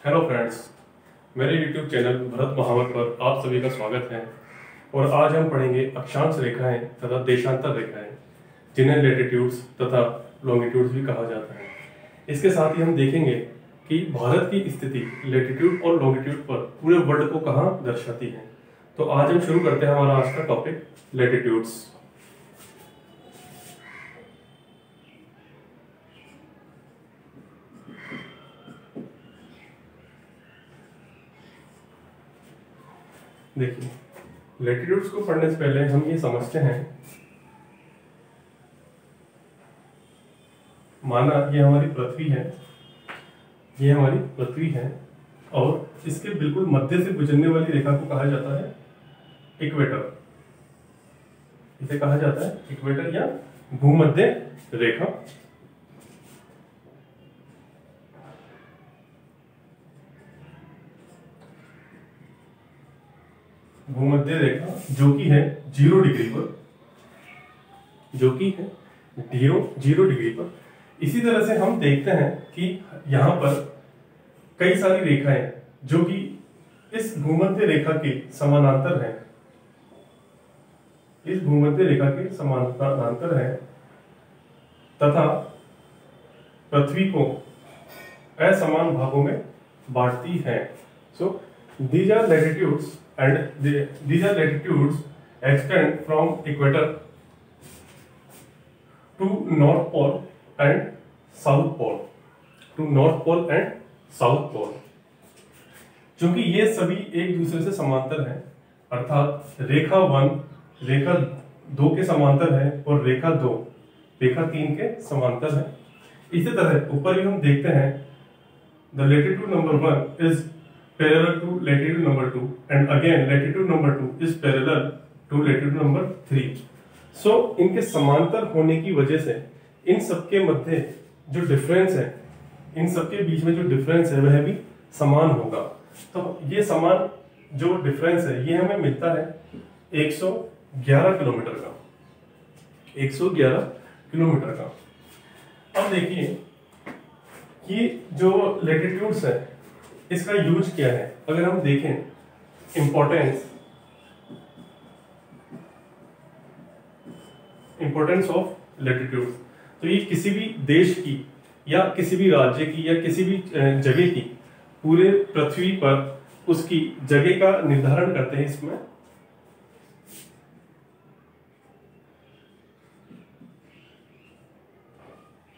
Hello friends, मेरे YouTube channel Bharat महावर पर आप सभी का स्वागत है। और आज हम पढ़ेंगे अक्षांश रेखाएं तथा देशांतर रेखाएं, जिन्हें लैटिट्यूड्स तथा लॉन्गिट्यूड्स भी कहा जाता है। इसके साथ ही हम देखेंगे कि भारत की स्थिति लैटिट्यूड और लॉन्गिट्यूड पर पूरे वर्ल्ड को कहाँ दर्शाती है। तो आज हम शुरू करते हैं हमारा आज का टॉपिक लैटिट्यूड्स। देखिए, लैटिट्यूड्स को पढ़ने से पहले हम ये समझते हैं, माना ये हमारी पृथ्वी है, ये हमारी पृथ्वी है और इसके बिल्कुल मध्य से गुजरने वाली रेखा को कहा जाता है इक्वेटर। इसे कहा जाता है इक्वेटर या भूमध्य रेखा। भूमध्य रेखा जो कि है 0 डिग्री पर, जो कि है 0 डिग्री पर। इसी तरह से हम देखते हैं कि यहाँ पर कई सारी रेखाएं जो कि इस भूमध्य रेखा के समानांतर हैं, इस भूमध्य रेखा के समानांतर है तथा पृथ्वी को असमान भागों में बांटती है। सो these are latitudes and these are latitudes extend from equator to north pole and south pole, to north pole and south pole। क्योंकि ये सभी एक दूसरे से समांतर हैं, अर्थात रेखा 1 रेखा 2 के समांतर है और रेखा 2 रेखा 3 के समांतर है। इसी तरह ऊपर भी हम देखते हैं the latitude number 1 is parallel to latitude number 2 and again latitude number 2 is parallel to latitude number 3। सो इनके समांतर होने की वजह से इन सबके मध्य जो डिफरेंस है, इन सबके बीच में जो डिफरेंस है वह भी समान होगा। तो ये समान जो डिफरेंस है ये हमें मिलता है 111 किलोमीटर का, 111 किलोमीटर का। अब देखिए कि जो लैटिट्यूड्स है इसका यूज क्या है। अगर हम देखें इंपॉर्टेंस ऑफ लैटिट्यूड, तो ये किसी भी देश की या किसी भी राज्य की या किसी भी जगह की पूरे पृथ्वी पर उसकी जगह का निर्धारण करते हैं। इसमें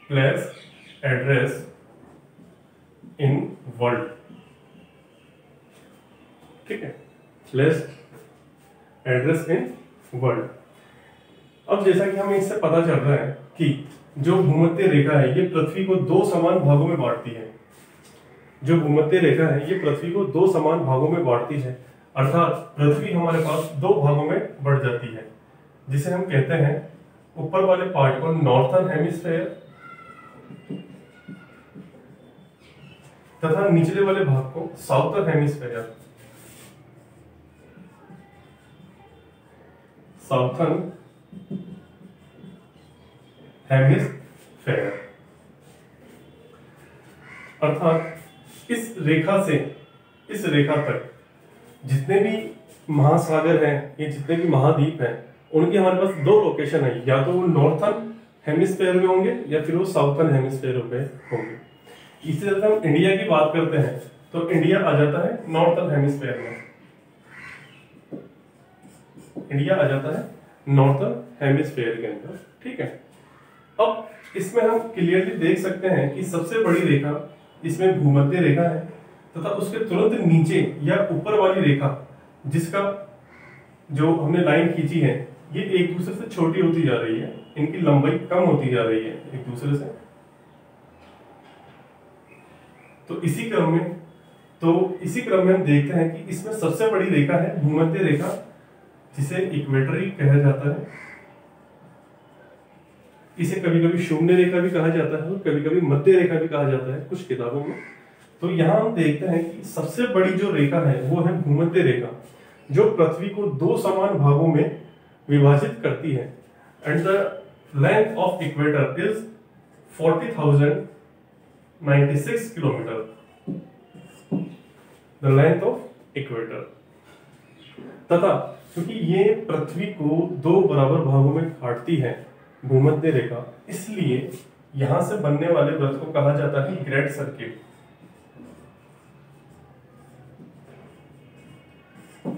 प्लेस एड्रेस इन वर्ल्ड, ठीक है, प्लेस एड्रेस इन वर्ल्ड। अब जैसा कि हमें इससे पता चल रहा है कि जो भूमध्य रेखा है ये पृथ्वी को 2 समान भागों में बांटती है। जो भूमध्य रेखा है ये पृथ्वी को 2 समान भागों में बांटती है, अर्थात पृथ्वी हमारे पास 2 भागों में बढ़ जाती है, जिसे हम कहते हैं ऊपर वाले पार्ट को नॉर्थर्न हेमिस्फेयर तथा निचले वाले भाग को साउथर्न हेमिस्फेयर, साउथर्न हेमिस्फेयर। अर्थात इस रेखा से इस रेखा तक जितने भी महासागर हैं, ये जितने भी महाद्वीप हैं, उनके हमारे पास 2 लोकेशन है, या तो वो नॉर्थर्न हेमिस्फेयर में होंगे या फिर वो साउथर्न हेमिस्फेयर में होंगे। इसी तरह हम इंडिया की बात करते हैं तो इंडिया आ जाता है नॉर्थर्न हेमिस्फेयर में, इंडिया आ जाता है नॉर्थर्न हेमिस्फेयर के अंदर, ठीक है। अब इसमें हम क्लियरली देख सकते हैं कि सबसे बड़ी रेखा इसमें भूमध्य रेखा है तथा उसके तुरंत नीचे या ऊपर वाली रेखा जिसका जो हमने लाइन खींची है ये एक दूसरे से छोटी होती जा रही है, इनकी लंबाई कम होती जा रही है एक दूसरे से। तो इसी क्रम में हम देखते हैं कि इसमें सबसे बड़ी रेखा है भूमध्य रेखा, जिसे इक्वेटरी कहा जाता है। इसे कभी कभी शून्य रेखा भी कहा जाता है और कभी कभी मध्य रेखा भी कहा जाता है कुछ किताबों में। तो यहाँ हम देखते हैं कि सबसे बड़ी जो रेखा है वो है भूमध्य रेखा, जो पृथ्वी को 2 समान भागों में विभाजित करती है। And the length of equator is 40,096 kilometre. The length of equator. तथा क्योंकि ये पृथ्वी को दो बराबर भागों में काटती है भूमध्य रेखा, इसलिए यहां से बनने वाले वृत्त को कहा जाता है ग्रेट सर्किल।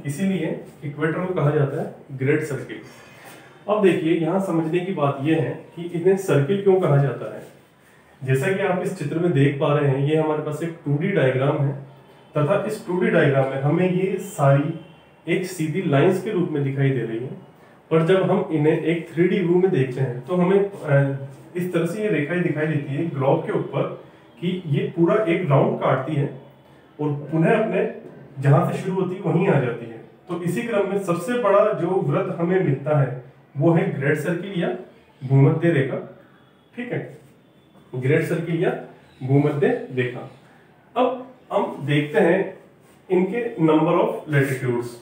इसीलिए इक्वेटर को कहा जाता है ग्रेट सर्किल। अब देखिए यहां समझने की बात यह है कि इन्हें सर्किल क्यों कहा जाता है। जैसा कि आप इस चित्र में देख पा रहे हैं, ये हमारे पास एक 2D डायग्राम है तथा इस 2D डायग्राम में हमें ये सारी एक सीधी लाइंस के रूप में दिखाई दे रही है, पर जब हम इन्हें एक 3D व्यू में देखते हैं तो हमें इस तरह से ये रेखाएं दिखाई देती है ग्लोब के ऊपर कि ये पूरा एक राउंड काटती है और पुनः अपने जहां से शुरू होती है वहीं आ जाती है। तो इसी क्रम में सबसे बड़ा जो वृत्त हमें मिलता है वो है ग्रेट सर्किल या भूमध्य रेखा। ठीक है, ग्रेट सर्किल या भूमध्य रेखा। अब हम देखते हैं इनके number of latitudes.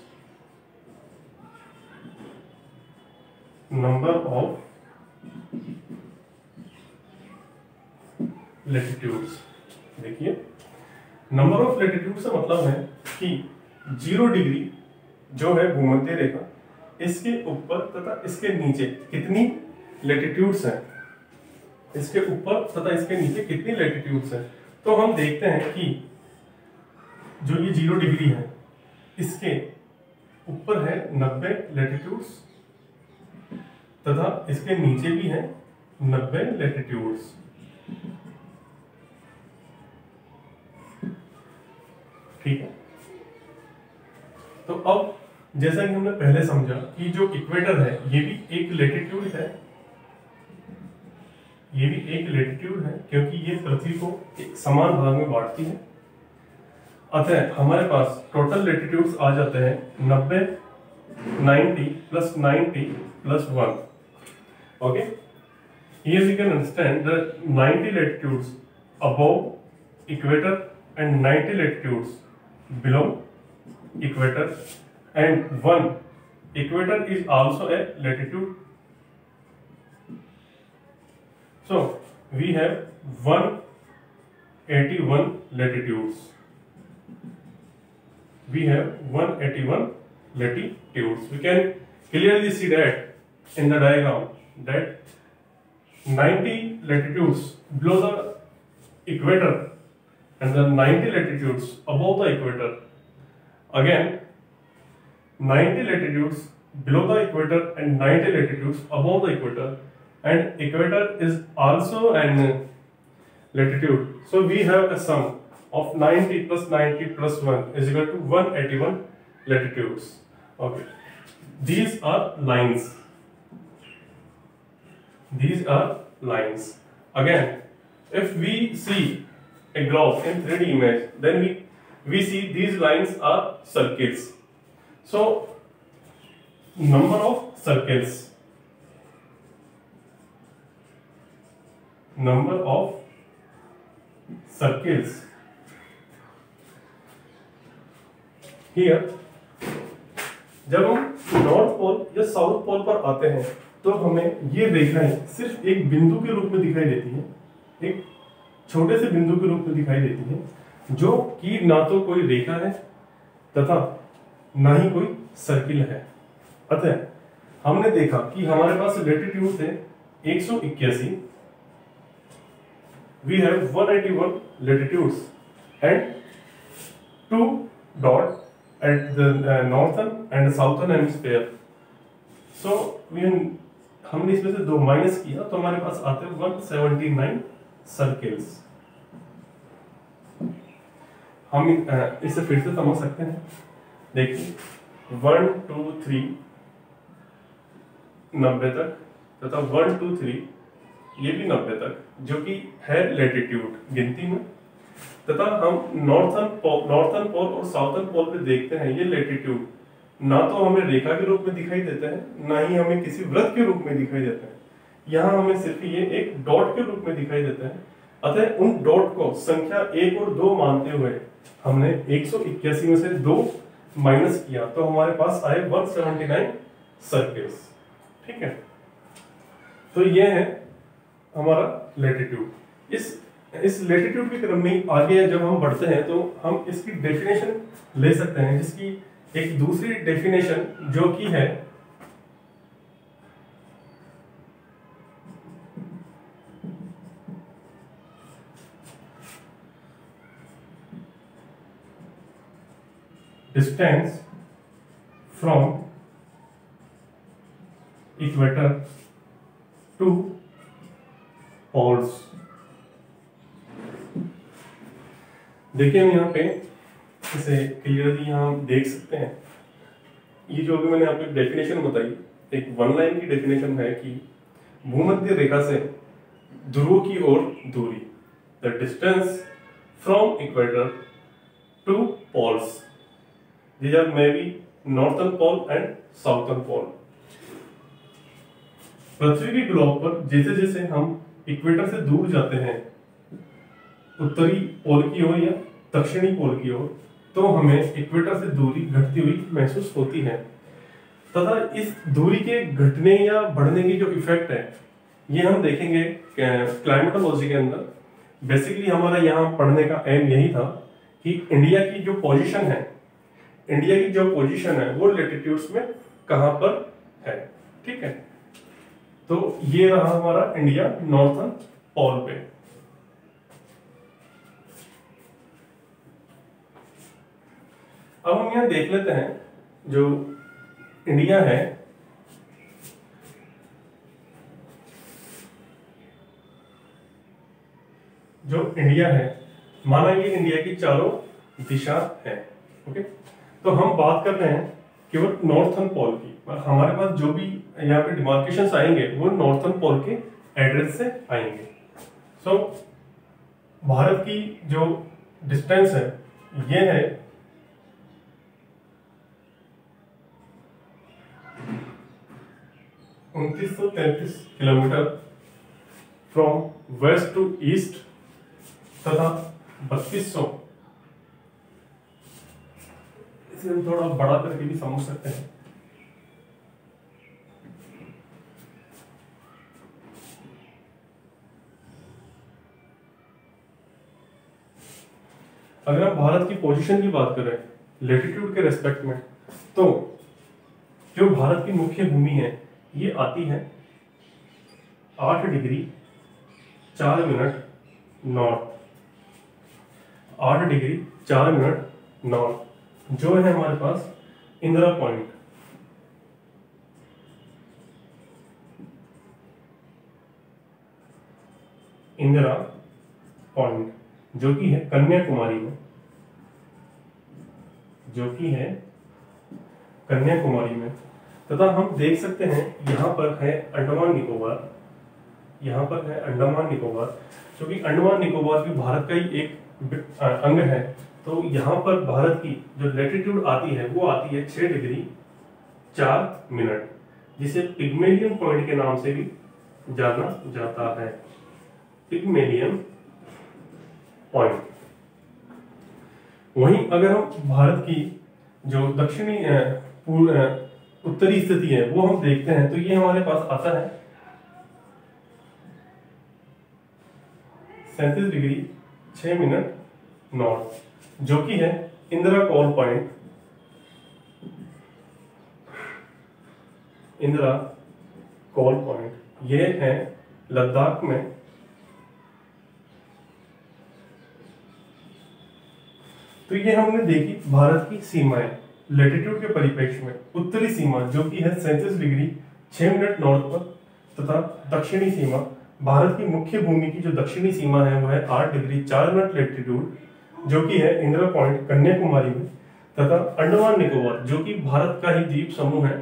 Number of latitudes, देखिए नंबर ऑफ लैटिट्यूड से मतलब है कि 0 डिग्री जो है भूमध्य रेखा, इसके ऊपर तथा इसके नीचे कितनी लैटिट्यूड्स हैं, इसके ऊपर तथा इसके नीचे कितनी लैटिट्यूड्स हैं। तो हम देखते हैं कि जो ये 0 डिग्री है इसके ऊपर है 90 लैटिट्यूड्स तथा इसके नीचे भी है 90 लैटिट्यूड्स। ठीक है, तो अब जैसा कि हमने पहले समझा कि जो इक्वेटर है ये भी एक लैटिट्यूड है, ये भी एक लैटिट्यूड है क्योंकि ये पृथ्वी को एक समान भाग में बांटती है। अतः हमारे पास टोटल लैटिट्यूड्स आ जाते हैं 90, 90 plus 90 plus 1। Okay, here we can understand that 90 latitudes above equator and 90 latitudes below equator, and 1 equator is also a latitude. So we have 181 latitudes. We have 181 latitudes. We can clearly see that in the diagram that 90 latitudes below the equator and the 90 latitudes above the equator. Again 90 latitudes below the equator and 90 latitudes above the equator, and equator is also an latitude. So we have a sum of 90 plus 90 plus 1 is equal to 181 latitudes. Okay, these are lines. These are lines. Again, if we see a globe in 3D image, then we see these lines are circles. So number of circles, number of circles here, जब हम north pole या south pole पर आते हैं तो हमें ये रेखाएं सिर्फ एक बिंदु के रूप में दिखाई देती हैं, एक छोटे से बिंदु के रूप में दिखाई देती हैं, जो कि ना तो कोई रेखा है तथा ना ही कोई सर्किल है। अतः हमने देखा कि हमारे पास लैटिट्यूड है 181, we have 181 latitudes and 2 dots at the northern and southern hemisphere. So हमने इसमें से 2 माइनस किया तो हमारे पास आते हैं 179 सर्किल्स। हम इसे फिर से समझ सकते हैं। देखिए 1 2 3 90 तक तथा 1 2 3 ये भी 90 तक, जो कि है लैटिट्यूड गिनती में। तथा हम नॉर्थर्न पोल और साउथर्न पोल पे देखते हैं ये लैटिट्यूड ना तो हमें रेखा के रूप में दिखाई देते हैं, ना ही हमें किसी वृत्त के रूप में दिखाई देते हैं। यहाँ हमें सिर्फ ये एक डॉट के रूप में दिखाई देते हैं। अतः उन डॉट को संख्या 1 और 2 मानते हुए हमने 181 में से 2 माइनस किया तो हमारे पास आए 179 सर्किल्स। ठीक है, तो ये है हमारा लैटिट्यूड। इस इस लेटिट्यूड के क्रम में आगे जब हम बढ़ते हैं तो हम इसकी डेफिनेशन ले सकते हैं, जिसकी एक दूसरी डेफिनेशन जो कि है distance from equator to poles. देखिए हम यहाँ पे इसे क्लियरली यहाँ देख सकते हैं। ये जो अभी मैंने आपको डेफिनेशन बताई, एक वन लाइन की डेफिनेशन है कि भूमध्य रेखा से ध्रुवों की ओर दूरी, the distance from equator to poles, these are may be northern pole and southern pole. पृथ्वी के ग्लोब पर जैसे जैसे हम इक्वेटर से दूर जाते हैं, उत्तरी पोल की ओर या दक्षिणी पोल की ओर, तो हमें इक्वेटर से दूरी घटती हुई महसूस होती है। तथा इस दूरी के घटने या बढ़ने की जो इफेक्ट है, ये हम देखेंगे क्लाइमेटोलॉजी के अंदर। बेसिकली हमारा यहाँ पढ़ने का एम यही था कि इंडिया की जो पोजीशन है, इंडिया की जो पोजीशन है वो लेटिट्यूड्स में कहाँ पर है। ठीक है, तो ये रहा हमारा इंडिया नॉर्थर्न पोल पे। अब हम यहां देख लेते हैं जो इंडिया है, जो इंडिया है, माना ये इंडिया की चारों दिशा है। ओके, तो हम बात कर रहे हैं केवल नॉर्थर्न पोल की, और हमारे पास जो भी यहाँ पे डिमार्केशंस आएंगे वो नॉर्थर्न पोल के एड्रेस से आएंगे। सो भारत की जो डिस्टेंस है ये है 2933 kilometre from west to east, तथा 3200, इसे हम थोड़ा बड़ा करके भी समझ सकते हैं, अगर हम भारत की पोजीशन की बात करें लेटिट्यूड के रेस्पेक्ट में, तो जो भारत की मुख्य भूमि है ये आती है 8 degree 4 minute north, 8 degree 4 minute north, जो है हमारे पास इंदिरा पॉइंट। इंदिरा पॉइंट जो कि है कन्याकुमारी में, जो कि है कन्याकुमारी में। तथा हम देख सकते हैं यहाँ पर है अंडमान निकोबार, यहाँ पर है अंडमान निकोबार, क्योंकि अंडमान निकोबार भी भारत का ही एक अंग है। तो यहाँ पर भारत की जो लेटिट्यूड आती है वो आती है 6 डिग्री 4 मिनट, जिसे पिग्मेलियन पॉइंट के नाम से भी जाना जाता है, पिग्मेलियन पॉइंट। वहीं अगर हम भारत की जो दक्षिणी उत्तरी स्थिति है वो हम देखते हैं, तो ये हमारे पास आता है 37 डिग्री 6 मिनट नॉर्थ, जो कि है Indira call point, Indira call point. ये है लद्दाख में। तो ये हमने देखी भारत की सीमाएं लेटिट्यूड के परिप्रेक्ष्य में। उत्तरी सीमा जो कि है 37 डिग्री 6 मिनट नॉर्थ पर, तथा दक्षिणी सीमा भारत की मुख्य भूमि की जो दक्षिणी सीमा है वो है 8 डिग्री 4 मिनट लेटिट्यूड, जो कि है इंदिरा पॉइंट कन्याकुमारी में, तथा अंडमान निकोबार जो कि भारत का ही द्वीप समूह है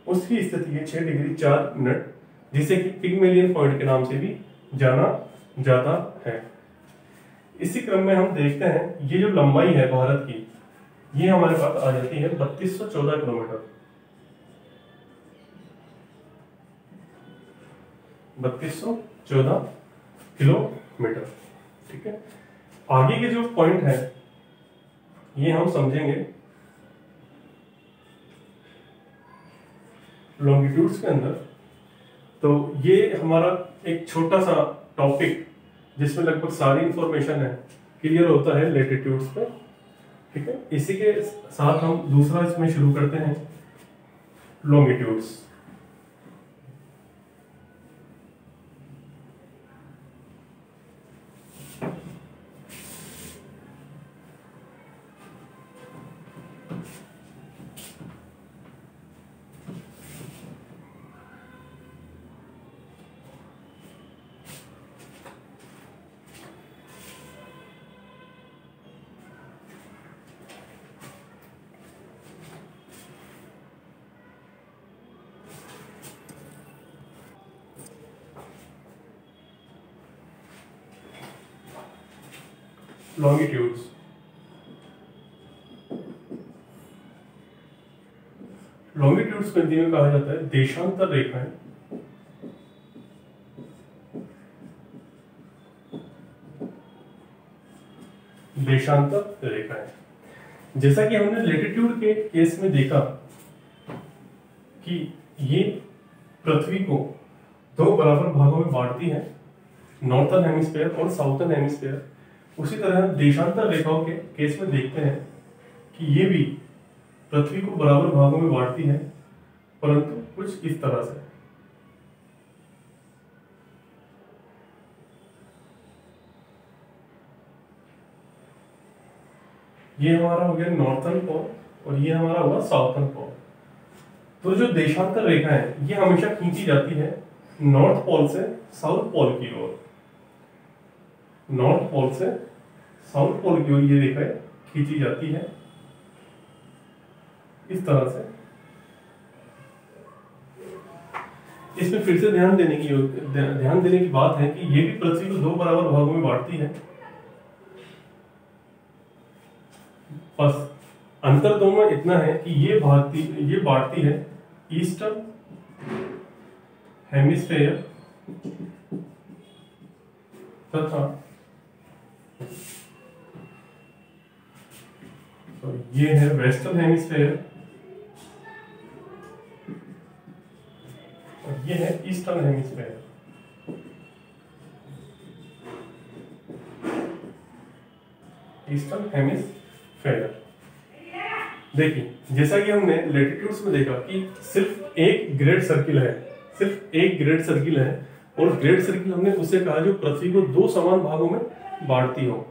उसकी स्थिति है 6 डिग्री 4 मिनट, जिसे कि पिग्मेलियन पॉइंट के नाम से भी जाना जाता है। इसी क्रम में हम देखते हैं ये जो लंबाई है भारत की, ये हमारे पास आ जाती है 3214 किलोमीटर, 3214 किलोमीटर। ठीक है, आगे के जो पॉइंट है ये हम समझेंगे लॉन्गिट्यूड्स के अंदर। तो ये हमारा एक छोटा सा टॉपिक जिसमें लगभग सारी इंफॉर्मेशन है क्लियर होता है लेटिट्यूड्स पे। ठीक है, इसी के साथ हम दूसरा इसमें शुरू करते हैं, लॉन्गिट्यूड्स। लॉन्गिट्यूड्स, लॉन्गिट्यूड्स को हिंदी में कहा जाता है देशांतर रेखाएं। देशांतर रेखाएं, जैसा कि हमने लेटिट्यूड के केस में देखा कि ये पृथ्वी को दो बराबर भागों में बांटती है, नॉर्थर्न हेमिस्फीयर और साउथर्न हेमिस्फीयर। उसी तरह हम देशांतर रेखाओं के केस में देखते हैं कि ये भी पृथ्वी को बराबर भागों में बांटती है, परंतु कुछ इस तरह से। ये हमारा हो गया नॉर्थर्न पोल और ये हमारा हुआ साउथर्न पोल। तो जो देशांतर रेखा है ये हमेशा खींची जाती है नॉर्थ पोल से साउथ पोल की ओर। नॉर्थ पोल से साउथ पोल की ओर ये रेखाएं खींची जाती है इस तरह से। इसमें फिर से ध्यान देने की बात है कि ये भी पृथ्वी को दो बराबर भागों में बांटती है, बस अंतर दोनों में इतना है कि ये बांटती है ईस्टर्न हेमिस्फीयर तथा तो ये है वेस्टर्न हेमिस्फीयर और ये है ईस्टर्न हेमिस्फीयर। ईस्टर्न हेमिस्फीयर देखिए, जैसा कि हमने लेटिट्यूड्स में देखा कि सिर्फ एक ग्रेट सर्किल है, सिर्फ एक ग्रेट सर्किल है, और ग्रेट सर्किल हमने उसे कहा जो पृथ्वी को दो समान भागों में बांटती हो।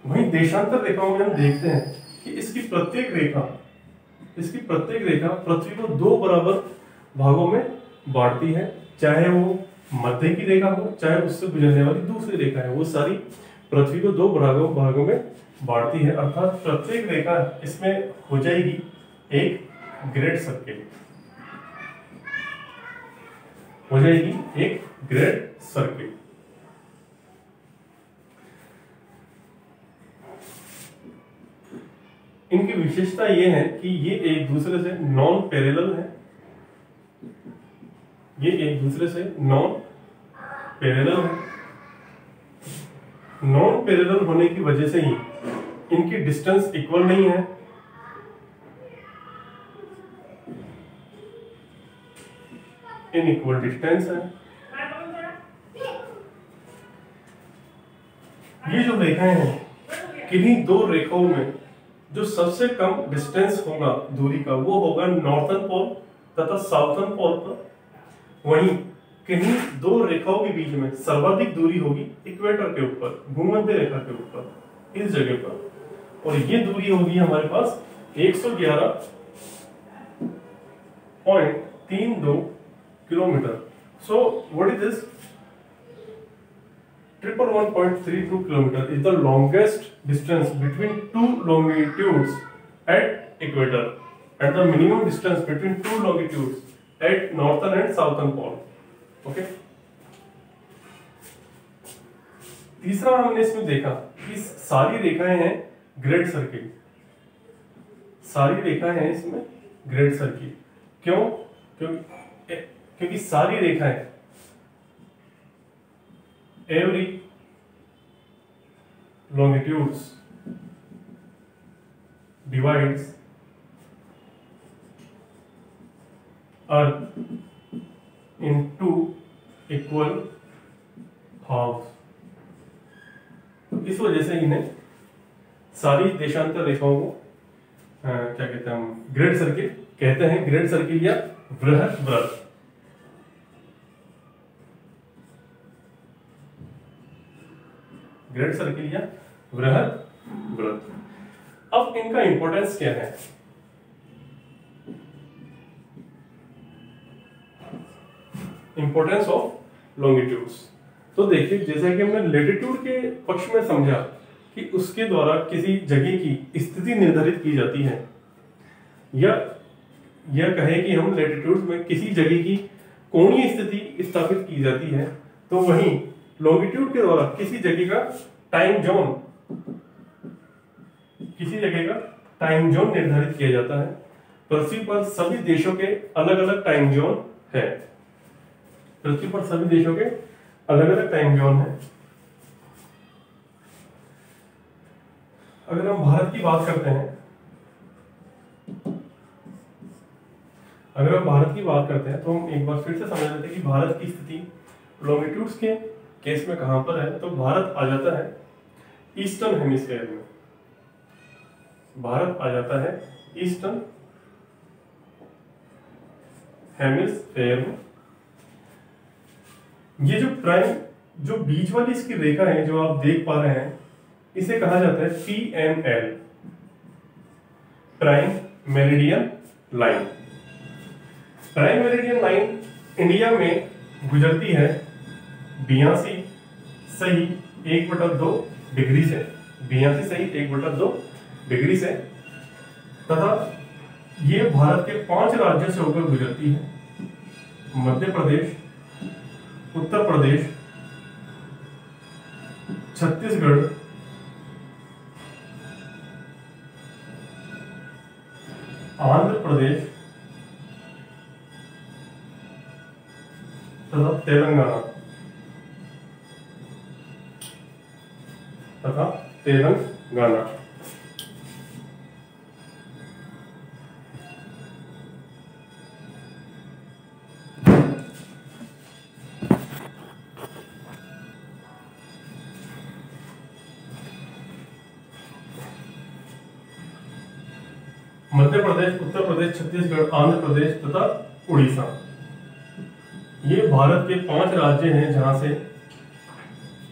वहीं देशांतर रेखाओं में हम देखते हैं कि इसकी प्रत्येक रेखा पृथ्वी को दो बराबर भागों में बांटती है, चाहे वो मध्य की रेखा हो चाहे उससे गुजरने वाली दूसरी रेखा है, वो सारी पृथ्वी को दो भागों में बांटती है। अर्थात प्रत्येक रेखा इसमें हो जाएगी एक ग्रेट सर्किल, हो जाएगी एक ग्रेट सर्किल। इनकी विशेषता यह है कि ये एक दूसरे से नॉन पैरेलल है, ये एक दूसरे से नॉन पैरेलल है। नॉन पैरेलल होने की वजह से ही इनकी डिस्टेंस इक्वल नहीं है, इनइक्वल डिस्टेंस है। ये जो रेखाएं हैं, किन्हीं दो रेखाओं में जो सबसे कम डिस्टेंस होगा दूरी का वो होगा नॉर्थर्न पोल तथा साउथर्न पोल पर। वहीं किन्हीं दो रेखाओं के बीच में सर्वाधिक दूरी होगी इक्वेटर के ऊपर, भूमध्य रेखा के ऊपर, इस जगह पर, और ये दूरी होगी हमारे पास 111.32 kilometre. So what is this? 111.32 kilometer is the longest distance between two longitudes at equator and the minimum distance between two longitudes at northern and southern pole. Okay. तीसरा हमने इसमें देखा कि सारी रेखाएं हैं ग्रेट सर्किल, सारी रेखाएं हैं इसमें ग्रेट सर्किल। क्यों? क्योंकि सारी रेखाएं every longitudes divides Earth into equal halves, इस वजह से इन्हें सारी देशांतर रेखाओं को क्या कहते हैं हम, ग्रेड सर्किल कहते हैं, ग्रेड सर्किल या वृहत व्रत। ग्रेड सर्किल या वृहत व्रत। अब इनका इंपॉर्टेंस क्या है? Importance of longitudes. तो देखिए, जैसा कि हमने लेटिट्यूड के पक्ष में समझा कि उसके द्वारा किसी जगह की स्थिति निर्धारित की जाती है, या यह कहे कि हम लेटिट्यूड में किसी जगह की कोणीय स्थिति स्थापित की जाती है, तो वहीं लॉन्गिट्यूड के द्वारा किसी जगह का टाइम जोन, किसी जगह का टाइम जोन निर्धारित किया जाता है। पृथ्वी पर सभी देशों के अलग अलग टाइम जोन है। पृथ्वी पर सभी देशों के अलग अलग टाइम जोन है। अगर हम भारत की बात करते हैं, तो हम एक बार फिर से समझ लेते हैं कि भारत की स्थिति लॉन्गिट्यूड्स के केस में कहां पर है। तो भारत आ जाता है ईस्टर्न हेमिस्फेयर में। भारत आ जाता है ईस्टर्न हेमिस्फेयर में। ये जो बीच वाली इसकी रेखा है जो आप देख पा रहे हैं, इसे कहा जाता है PML, prime meridian line. Prime meridian line India में गुजरती है 82 सही 1/2 डिग्री से, 82 सही 1/2 डिग्री से, तथा ये भारत के 5 राज्यों से होकर गुजरती है। मध्य प्रदेश, उत्तर प्रदेश, छत्तीसगढ़, आंध्र प्रदेश तथा तेलंगाना। मध्य प्रदेश, उत्तर प्रदेश, छत्तीसगढ़, आंध्र प्रदेश तथा उड़ीसा, ये भारत के 5 राज्य हैं जहां से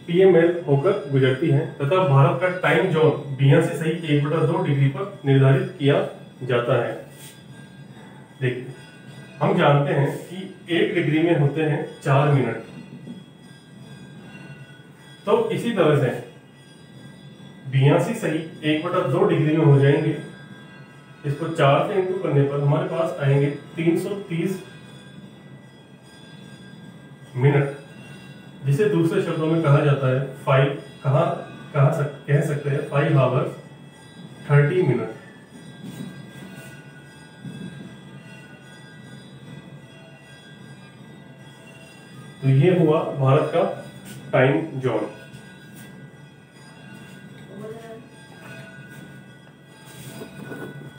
PML होकर गुजरती है, तथा भारत का टाइम जोन 82 सही 1/2 डिग्री पर निर्धारित किया जाता है। देखिए, हम जानते हैं कि 1 डिग्री में होते हैं 4 मिनट। तो इसी तरह से 82 सही 1/2 डिग्री में हो जाएंगे। इसको 4 से इंटू करने पर हमारे पास आएंगे 330 मिनट, जिसे दूसरे शब्दों में कहा जाता है कह सकते हैं 5 आवर्स 30 मिनट। तो ये हुआ भारत का टाइम जोन।